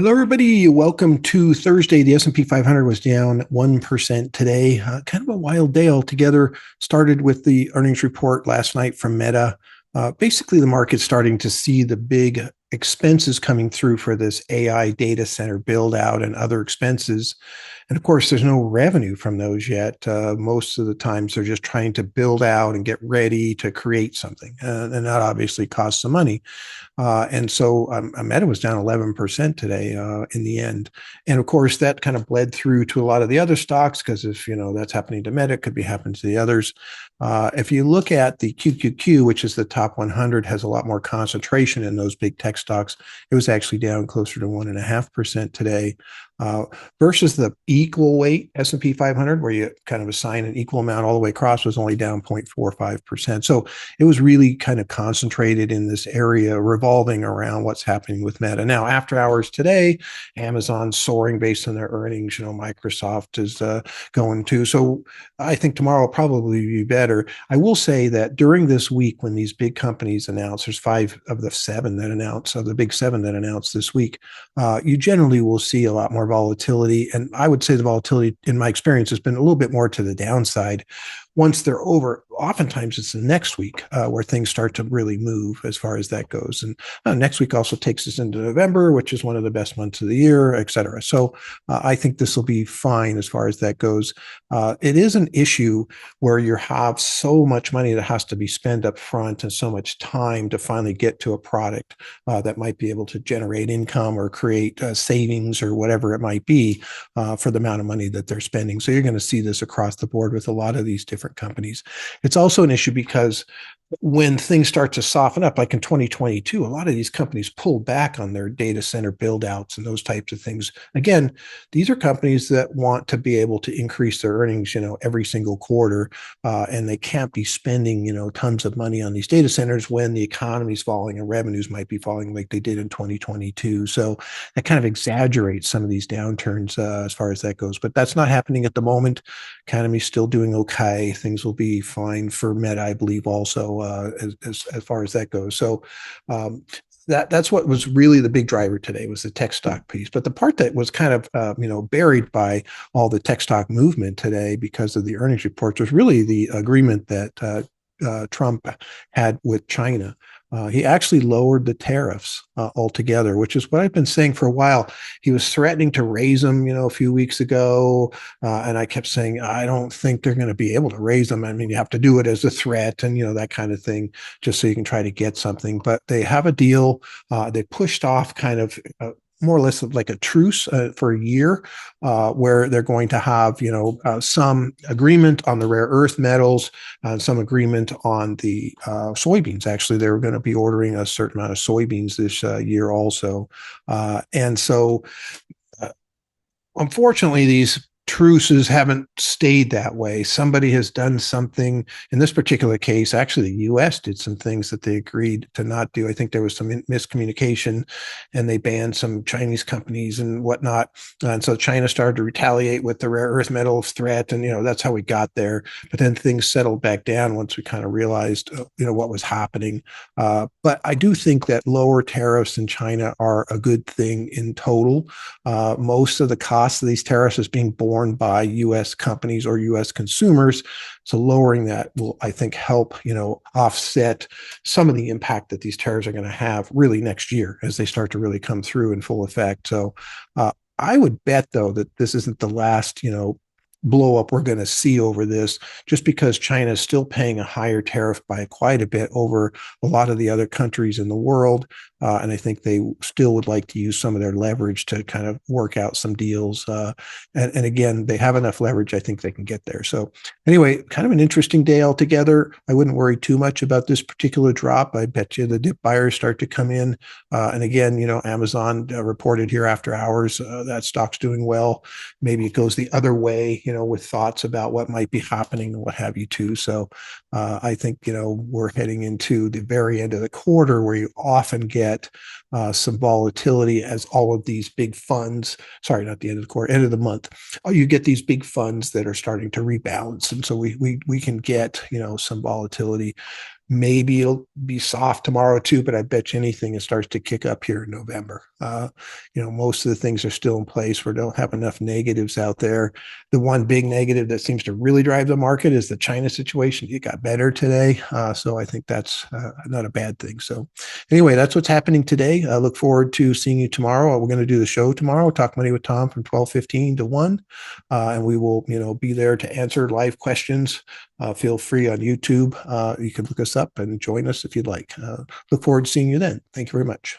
Hello, everybody. Welcome to Thursday. The S&P 500 was down 1% today. Kind of a wild day altogether. Started with the earnings report last night from Meta. Basically, the market's starting to see the big expenses coming through for this AI data center build out and other expenses. And of course, there's no revenue from those yet. Most of the times, they're just trying to build out and get ready to create something. And that obviously costs some money. And so Meta was down 11% today in the end. And of course, that kind of bled through to a lot of the other stocks because if, that's happening to Meta, it could be happening to the others. If you look at the QQQ, which is the top 100, has a lot more concentration in those big tech stocks. It was actually down closer to 1.5% today. Uh, versus the equal weight S&P 500, where you kind of assign an equal amount all the way across, was only down 0.45%. So it was really kind of concentrated in this area revolving around what's happening with Meta. Now, after hours today, Amazon soaring based on their earnings. Microsoft is going to. So I think tomorrow will probably be better. I will say that during this week, when these big companies announce, there's five of the seven that announce, of the big seven that announced this week, you generally will see a lot more volatility. And I would say the volatility, in my experience, has been a little bit more to the downside. Once they're over, oftentimes it's the next week where things start to really move as far as that goes. And next week also takes us into November, which is one of the best months of the year, et cetera. So I think this will be fine as far as that goes. It is an issue where you have so much money that has to be spent up front and so much time to finally get to a product that might be able to generate income or create savings or whatever it might be for the amount of money that they're spending. So you're going to see this across the board with a lot of these different companies. It's also an issue because when things start to soften up, like in 2022, a lot of these companies pulled back on their data center build outs and those types of things. Again, these are companies that want to be able to increase their earnings, every single quarter, and they can't be spending, tons of money on these data centers when the economy is falling and revenues might be falling like they did in 2022. So that kind of exaggerates some of these downturns as far as that goes. But that's not happening at the moment. Economy's still doing okay. Things will be fine for Meta, I believe, also as far as that goes. So that's what was really the big driver today was the tech stock piece. But the part that was kind of buried by all the tech stock movement today because of the earnings reports was really the agreement that Trump had with China. He actually lowered the tariffs altogether, which is what I've been saying for a while. He was threatening to raise them, a few weeks ago, and I kept saying I don't think they're going to be able to raise them. I mean, you have to do it as a threat, and that kind of thing, just so you can try to get something. But they have a deal. They pushed off kind of more or less like a truce for a year, where they're going to have, some agreement on the rare earth metals, some agreement on the soybeans. Actually, they were going to be ordering a certain amount of soybeans this year also. And so unfortunately, these truces haven't stayed that way. Somebody has done something in this particular case. Actually, the US did some things that they agreed to not do. I think there was some miscommunication and they banned some Chinese companies and whatnot. And so China started to retaliate with the rare earth metals threat. And, that's how we got there. But then things settled back down once we kind of realized, what was happening. But I do think that lower tariffs in China are a good thing in total. Most of the cost of these tariffs is being borne by U.S. companies or U.S. consumers. So lowering that will, I think, help, offset some of the impact that these tariffs are going to have really next year as they start to really come through in full effect. So I would bet, though, that this isn't the last, blow up we're going to see over this, just because China is still paying a higher tariff by quite a bit over a lot of the other countries in the world. And I think they still would like to use some of their leverage to kind of work out some deals. And again, they have enough leverage. I think they can get there. So anyway, kind of an interesting day altogether. I wouldn't worry too much about this particular drop. I bet you the dip buyers start to come in. And again, Amazon reported here after hours that stock's doing well. Maybe it goes the other way, with thoughts about what might be happening and what have you too. So I think, we're heading into the very end of the quarter where you often get some volatility as all of these big funds, sorry, not the end of the quarter, end of the month, you get these big funds that are starting to rebalance. And so we can get, some volatility. Maybe it'll be soft tomorrow too, but I bet you anything it starts to kick up here in November. Most of the things are still in place. We don't have enough negatives out there. The one big negative that seems to really drive the market is the China situation. It got better today, so I think that's not a bad thing. So, anyway, that's what's happening today. I look forward to seeing you tomorrow. We're going to do the show tomorrow. Talk Money with Tom from 12:15 to 1, and we will, be there to answer live questions. Feel free on YouTube. You can look us up and join us if you'd like. Look forward to seeing you then. Thank you very much.